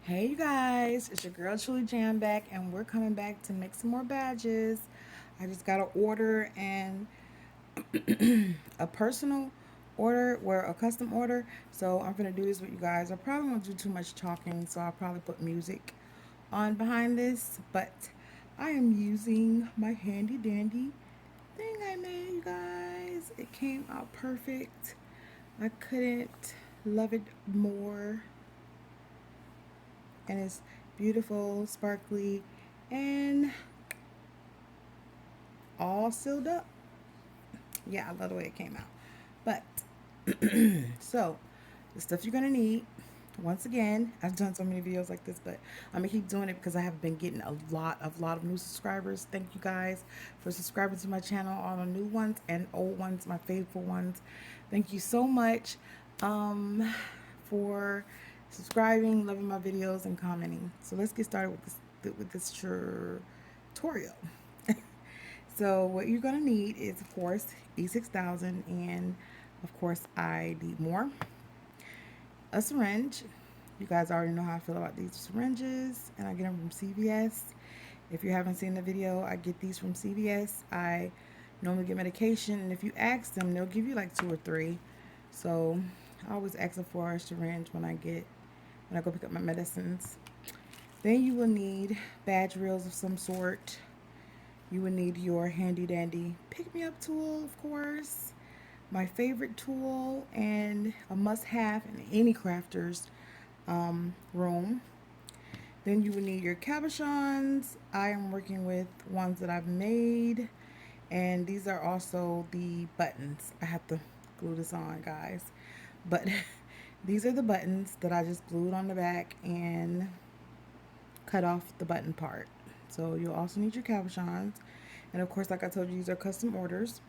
Hey you guys, it's your girl Truly Jam back, and we're coming back to make some more badges. I just got an order and a personal order, where a custom order. So I'm gonna do this with you guys. I probably won't do too much talking, so I'll probably put music on behind this. But I am using my handy dandy thing I made, you guys. It came out perfect. I couldn't love it more, and it's beautiful, sparkly, and all sealed up. Yeah, I love the way it came out. But so the stuff you're gonna need. Once again, I've done so many videos like this, but I'm gonna keep doing it because I have been getting a lot of new subscribers. Thank you guys for subscribing to my channel, all the new ones and old ones, my faithful ones. Thank you so much for subscribing, loving my videos, and commenting. So let's get started with this tutorial. So what you're gonna need is, of course, E6000, and of course I need more. A syringe. You guys already know how I feel about these syringes, and I get them from CVS. If you haven't seen the video, I get these from CVS. I normally get medication, and if you ask them, they'll give you like two or three. So I always ask them for a syringe when I go pick up my medicines. Then you will need badge reels of some sort. You will need your handy dandy pick me up tool, of course, my favorite tool and a must have in any crafter's room. Then you will need your cabochons. I am working with ones that I've made, and these are also the buttons. I have to glue this on, guys, but these are the buttons that I just glued on the back and cut off the button part. So you'll also need your cabochons, and of course, like I told you, these are custom orders.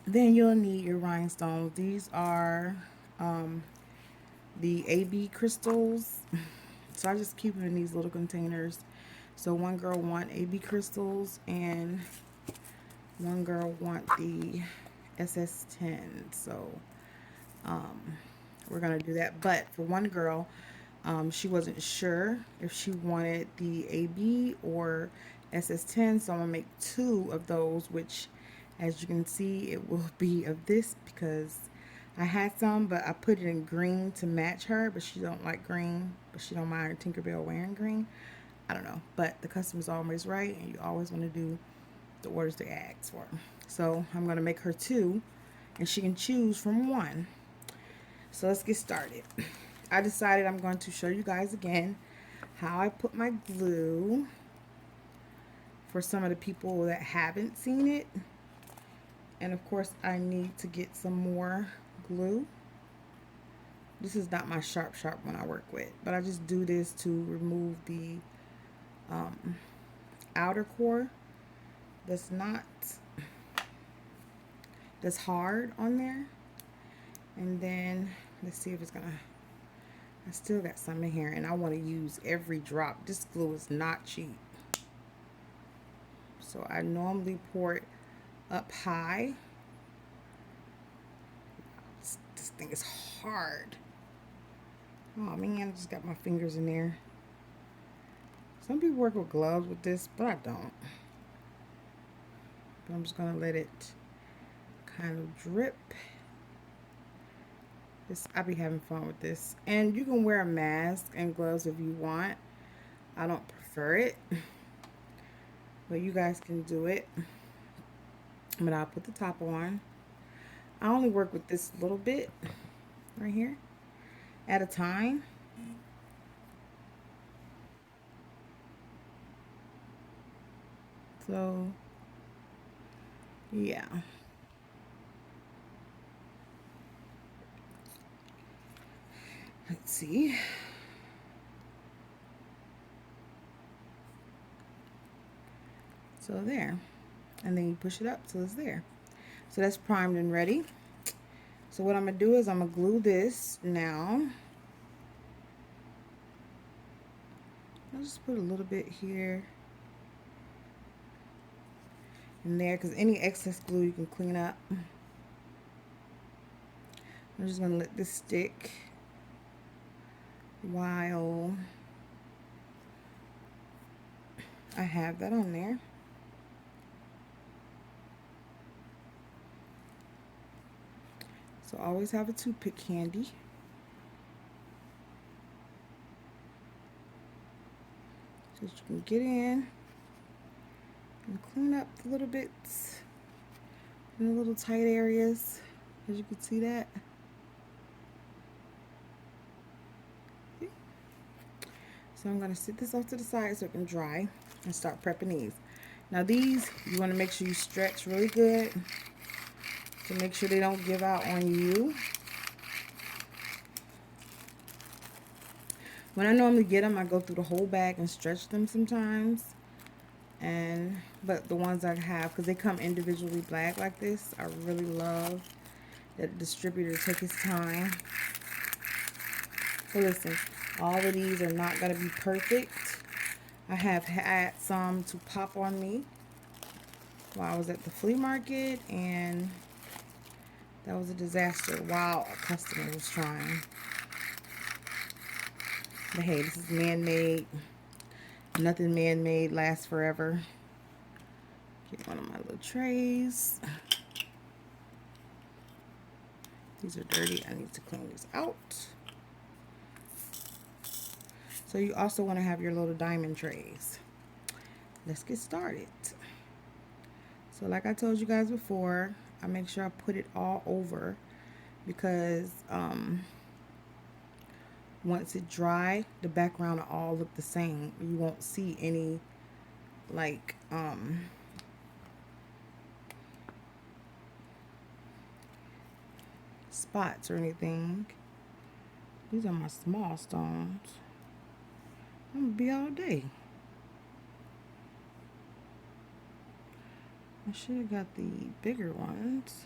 Then you'll need your rhinestones. These are um, the AB crystals. So I just keep them in these little containers. So one girl want AB crystals, and one girl want the SS10. So um, we're gonna do that. But for one girl, she wasn't sure if she wanted the AB or SS10, so I'm gonna make two of those, which, as you can see, it will be of this because I had some, but I put it in green to match her, but she don't like green, but she don't mind Tinkerbell wearing green. I don't know, but the customer's always right, and you always want to do the orders they ask for. So I'm gonna make her two, and she can choose from one. So let's get started. I decided I'm going to show you guys again how I put my glue for some of the people that haven't seen it. And of course I need to get some more glue. This is not my sharp one I work with, but I just do this to remove the um, outer core that's not that's hard on there. And then let's see if it's gonna, I still got some in here, and I want to use every drop. This glue is not cheap. So I normally pour it up high. This thing is hard. Oh man, I just got my fingers in there. Some people work with gloves with this, but I don't. But I'm just gonna let it kind of drip. I be having fun with this. And you can wear a mask and gloves if you want. I don't prefer it, but you guys can do it. But I'll put the top on. I only work with this little bit right here at a time. So yeah. Let's see. So there. And then you push it up so it's there. So that's primed and ready. So what I'm going to do is I'm going to glue this now. I'll just put a little bit here and there, because any excess glue you can clean up. I'm just going to let this stick. while I have that on there. So always have a toothpick handy. So you can get in and clean up the little bits in the little tight areas, as you can see that. So I'm going to sit this off to the side so it can dry and start prepping these. Now these, you want to make sure you stretch really good to make sure they don't give out on you. When I normally get them, I go through the whole bag and stretch them sometimes. But the ones I have, because they come individually black like this, I really love that the distributor take his time. So listen, all of these are not going to be perfect. I have had some to pop on me while I was at the flea market, and that was a disaster while a customer was trying. But hey, this is man-made. Nothing man-made lasts forever. Get one of my little trays. These are dirty. I need to clean these out. So you also want to have your little diamond trays. Let's get started. So like I told you guys before, I make sure I put it all over because once it dry, the background will all look the same. You won't see any like spots or anything. These are my small stones. I'm gonna be all day. I should have got the bigger ones.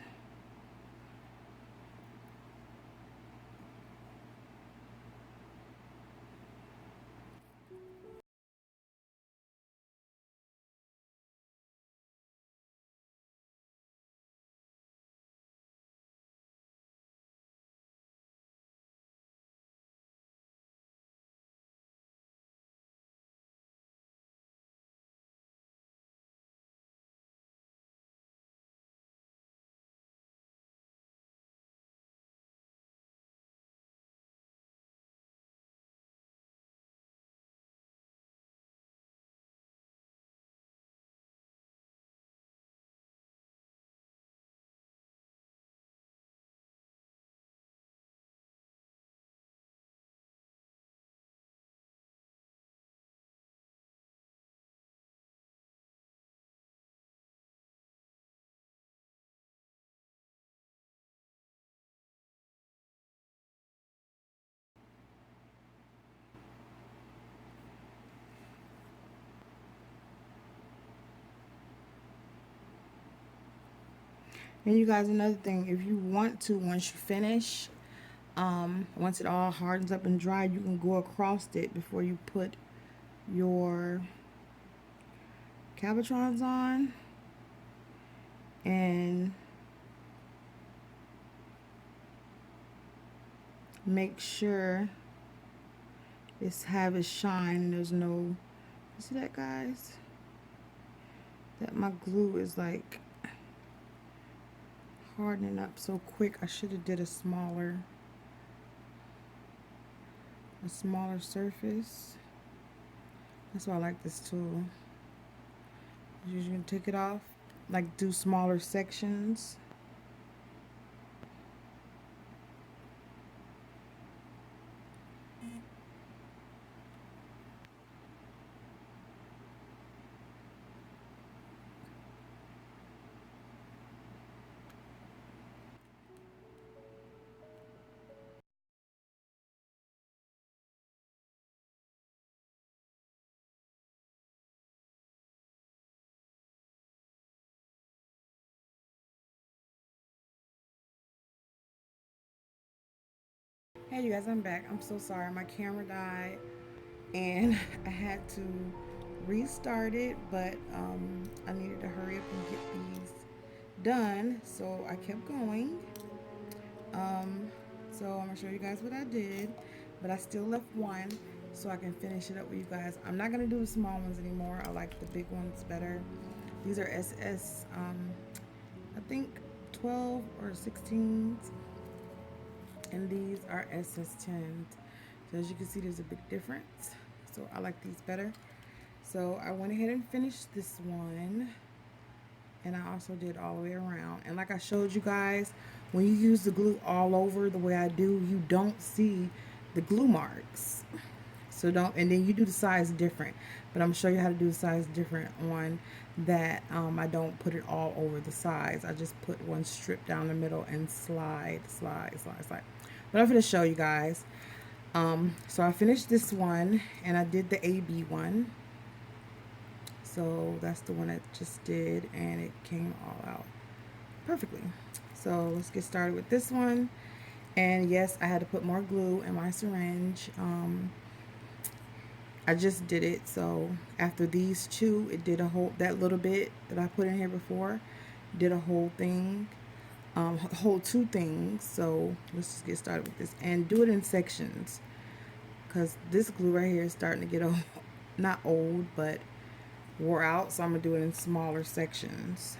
And you guys, another thing, if you want to, once you finish, once it all hardens up and dry, you can go across it before you put your cabotrons on, and make sure it's have a shine. There's no, you see that, guys? That my glue is like hardening up so quick. I should have did a smaller surface. That's why I like this tool. You can take it off, like do smaller sections. Hey you guys, I'm back. I'm so sorry, my camera died and I had to restart it, but I needed to hurry up and get these done, so I kept going. So I'm gonna show you guys what I did. but I still left one so I can finish it up with you guys. I'm not gonna do the small ones anymore. I like the big ones better. These are SS, I think 12 or 16s, and these are SS10s. So as you can see, there's a big difference. So I like these better. So I went ahead and finished this one, and I also did all the way around. And like I showed you guys, when you use the glue all over the way I do, you don't see the glue marks. So don't, and then you do the size different. But I'm gonna show you how to do the size different on that. I don't put it all over the size. I just put one strip down the middle and slide, slide, slide, slide. But I'm gonna show you guys. So I finished this one, and I did the AB one. So that's the one I just did, and it came all out perfectly. So let's get started with this one. And yes, I had to put more glue in my syringe. I just did it. So after these two, it did a whole, that little bit that I put in here before, did a whole thing, whole two things. So let's just get started with this and do it in sections, because this glue right here is starting to get old, not old, but wore out. So I'm gonna do it in smaller sections.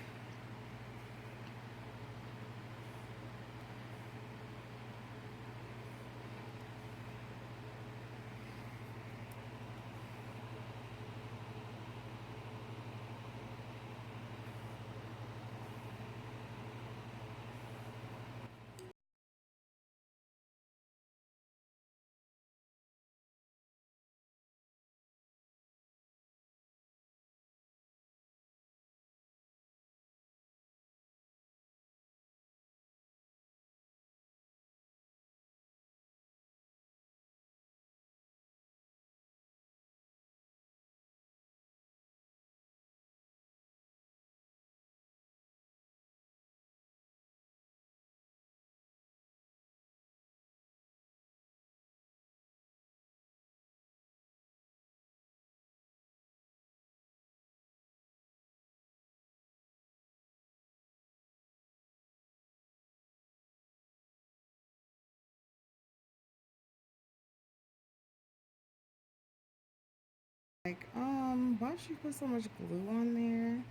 Like, why should you put so much glue on there?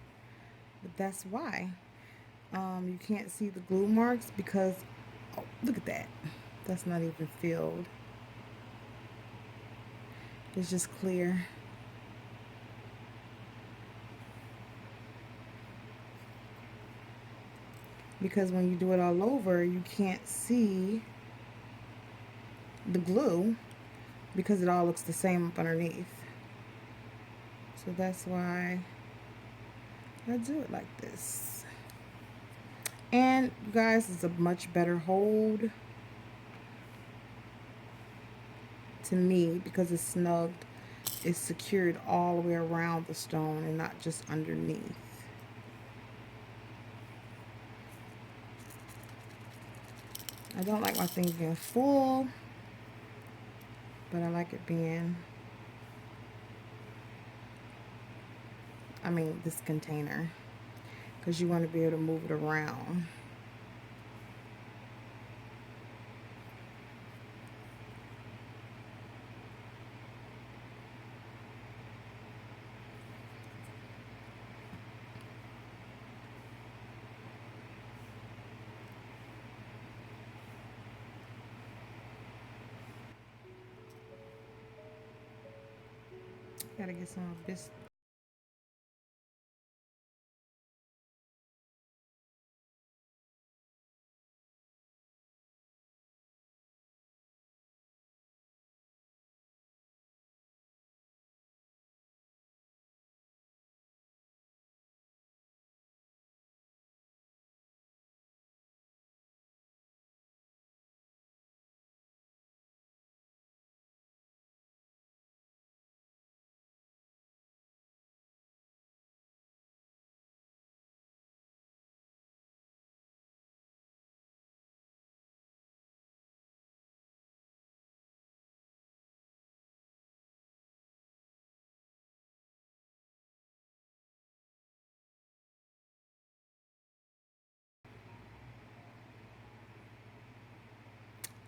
But that's why. You can't see the glue marks because, oh, look at that. That's not even filled. It's just clear. Because when you do it all over, you can't see the glue because it all looks the same up underneath. So that's why I do it like this. And you guys, it's a much better hold to me because it's snugged. It's secured all the way around the stone and not just underneath. I don't like my things being full, but I like it being, this container, because you want to be able to move it around. Gotta get some of this.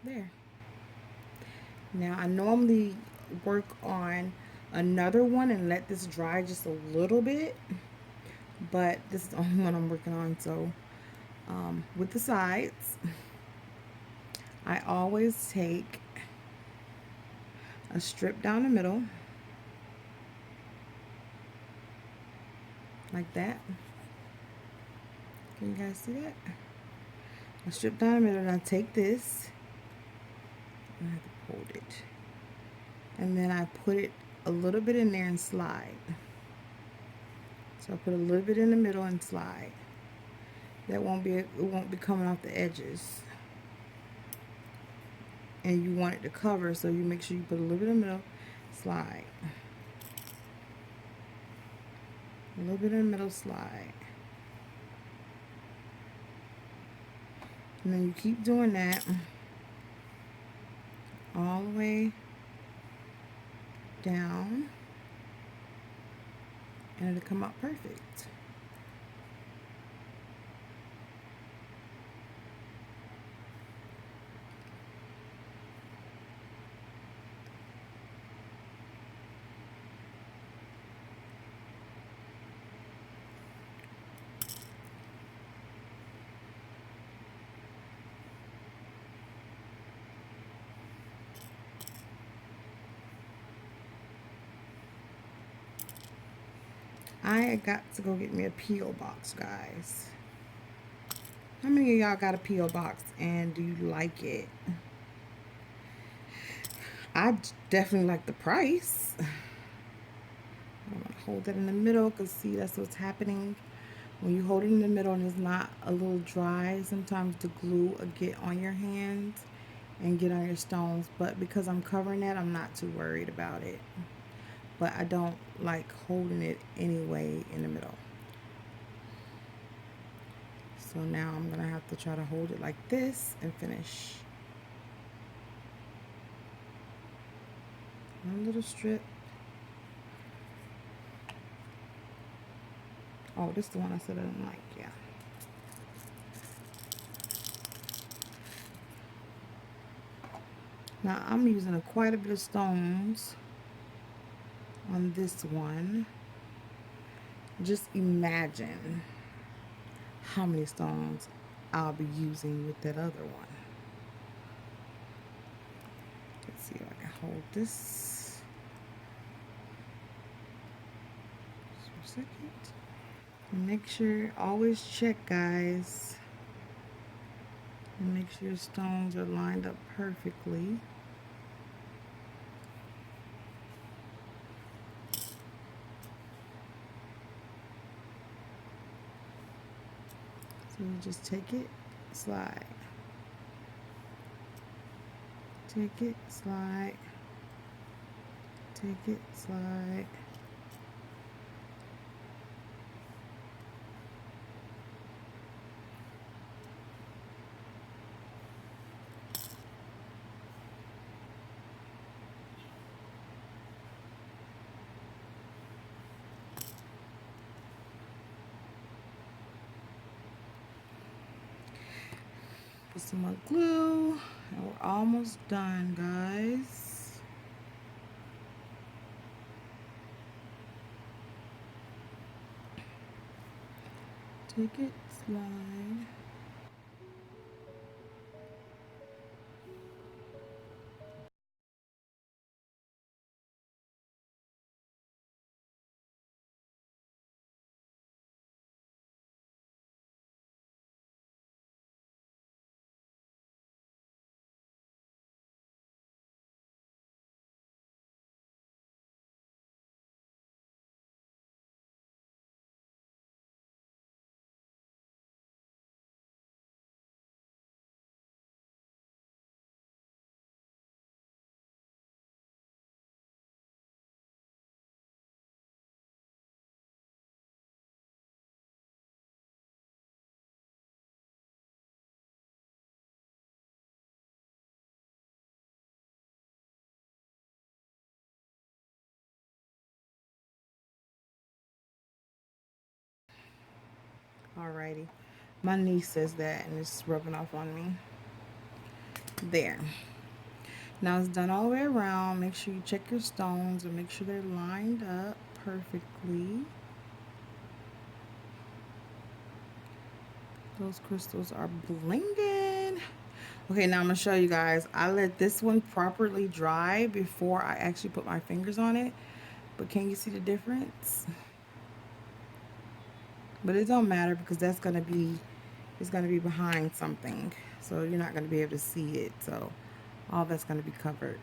There. Now I normally work on another one and let this dry just a little bit, but this is the only one I'm working on. So with the sides, I always take a strip down the middle like that. Can you guys see that? I strip down the middle and I take this and I have to hold it. And then I put it a little bit in there and slide. So I put a little bit in the middle and slide. That won't be, it won't be coming off the edges. And you want it to cover, so you make sure you put a little bit in the middle, slide. A little bit in the middle, slide. And then you keep doing that all the way down, and it'll come out perfect. I got to go get me a P.O. box, guys. How many of y'all got a P.O. box and do you like it? I definitely like the price. I'm gonna hold it in the middle because see, that's what's happening. When you hold it in the middle and it's not a little dry, sometimes the glue will get on your hands and get on your stones. But because I'm covering that, I'm not too worried about it. But I don't like holding it anyway in the middle. So now I'm gonna have to try to hold it like this and finish. One little strip. Oh, this is the one I said I didn't like, yeah. Now I'm using quite a bit of stones on this one. Just imagine how many stones I'll be using with that other one. Let's see if I can hold this just for a second. Make sure, always check, guys, and make sure your stones are lined up perfectly. So you just take it, slide. Take it, slide. Take it, slide. Put some more glue, and we're almost done, guys. Take it, slide. Alrighty. My niece says that and it's rubbing off on me. There. Now it's done all the way around. Make sure you check your stones and make sure they're lined up perfectly. Those crystals are blinging. Okay, now I'm gonna show you guys. I let this one properly dry before I actually put my fingers on it. But can you see the difference? But it don't matter because it's gonna be behind something. So you're not gonna be able to see it. So all that's gonna be covered.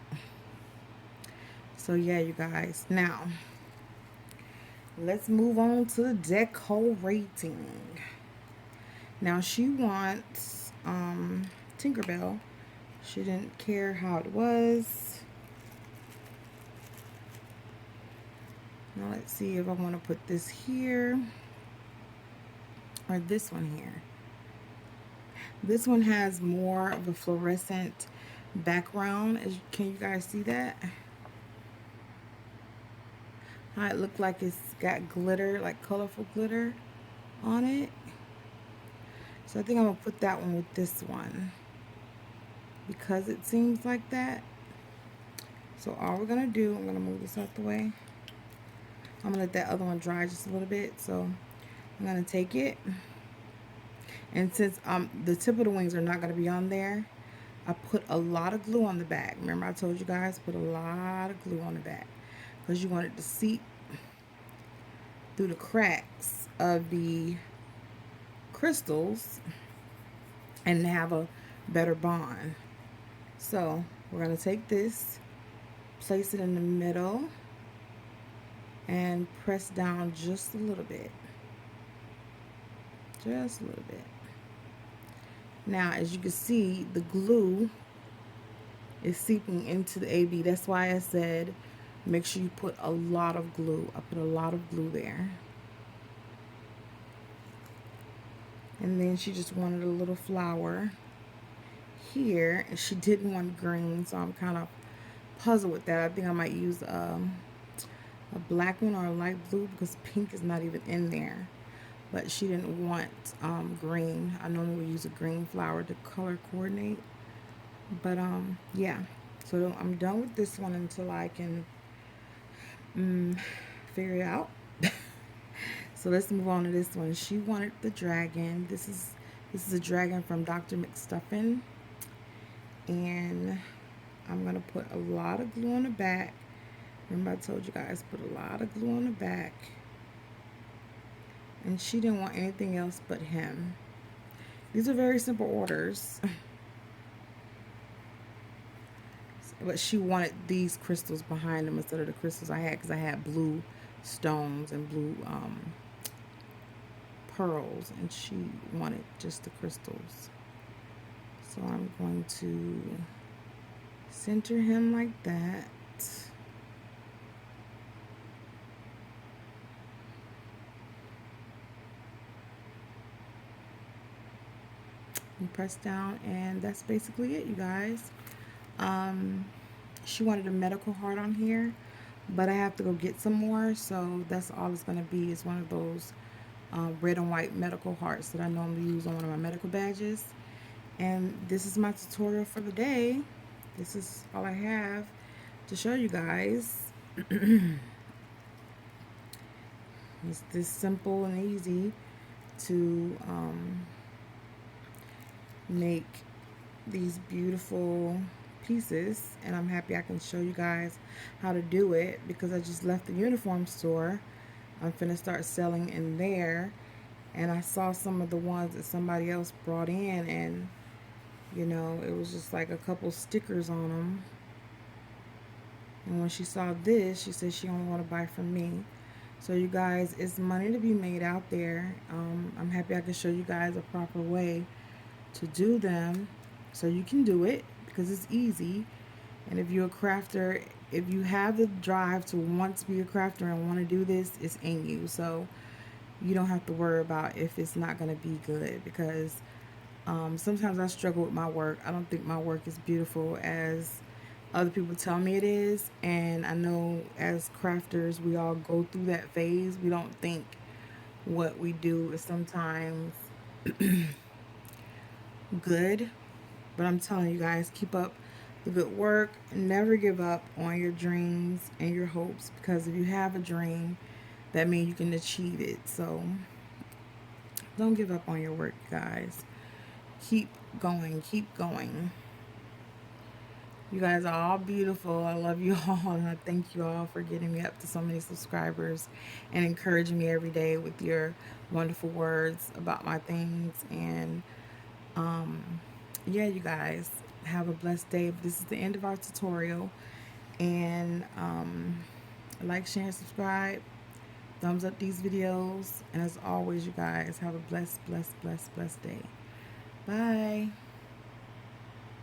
So yeah, you guys. Now let's move on to the decorating. Now she wants Tinkerbell. She didn't care how it was. Now let's see if I want to put this here or this one here. This one has more of a fluorescent background. Can you guys see that? How it looked like it's got glitter, like colorful glitter on it. So I think I'm going to put that one with this one because it seems like that. So all we're going to do, I'm going to move this out the way. I'm going to let that other one dry just a little bit. So I'm going to take it. And since the tip of the wings are not going to be on there, I put a lot of glue on the back. Remember I told you guys, put a lot of glue on the back because you want it to seep through the cracks of the crystals and have a better bond. So we're going to take this, place it in the middle, and press down just a little bit. Just a little bit. Now, as you can see, the glue is seeping into the AB. That's why I said make sure you put a lot of glue. I put a lot of glue there. And then she just wanted a little flower here. And she didn't want green, so I'm kind of puzzled with that. I think I might use a black one or a light blue because pink is not even in there. But she didn't want green. I normally use a green flower to color coordinate. But yeah. So I'm done with this one until I can figure it out. So let's move on to this one. She wanted the dragon. This is a dragon from Dr. McStuffin. And I'm going to put a lot of glue on the back. Remember I told you guys, put a lot of glue on the back. And she didn't want anything else but him. These are very simple orders. But she wanted these crystals behind them instead of the crystals I had because I had blue stones and blue pearls, and she wanted just the crystals. So I'm going to center him like that. And press down, and that's basically it, you guys. She wanted a medical heart on here, but I have to go get some more, so that's all it's going to be, is one of those red and white medical hearts that I normally use on one of my medical badges. And this is my tutorial for the day. This is all I have to show you guys. It's this simple and easy to make these beautiful pieces, and I'm happy I can show you guys how to do it because I just left the uniform store. I'm finna start selling in there, and I saw some of the ones that somebody else brought in, and you know, it was just like a couple stickers on them. And when she saw this, she said she only want to buy from me. So you guys, it's money to be made out there. I'm happy I can show you guys a proper way to do them so you can do it because it's easy. And if you're a crafter, if you have the drive to want to be a crafter and want to do this, it's in you. So you don't have to worry about if it's not going to be good, because sometimes I struggle with my work. I don't think my work is beautiful as other people tell me it is. And I know as crafters, we all go through that phase. We don't think what we do is sometimes good. But I'm telling you guys, keep up the good work. Never give up on your dreams and your hopes, because if you have a dream, that means you can achieve it. So don't give up on your work, guys. Keep going, keep going. You guys are all beautiful. I love you all, and I thank you all for getting me up to so many subscribers and encouraging me every day with your wonderful words about my things. And yeah, you guys have a blessed day. This is the end of our tutorial, and like, share, and subscribe. Thumbs up these videos, and as always, you guys have a blessed, blessed, blessed, blessed day. Bye.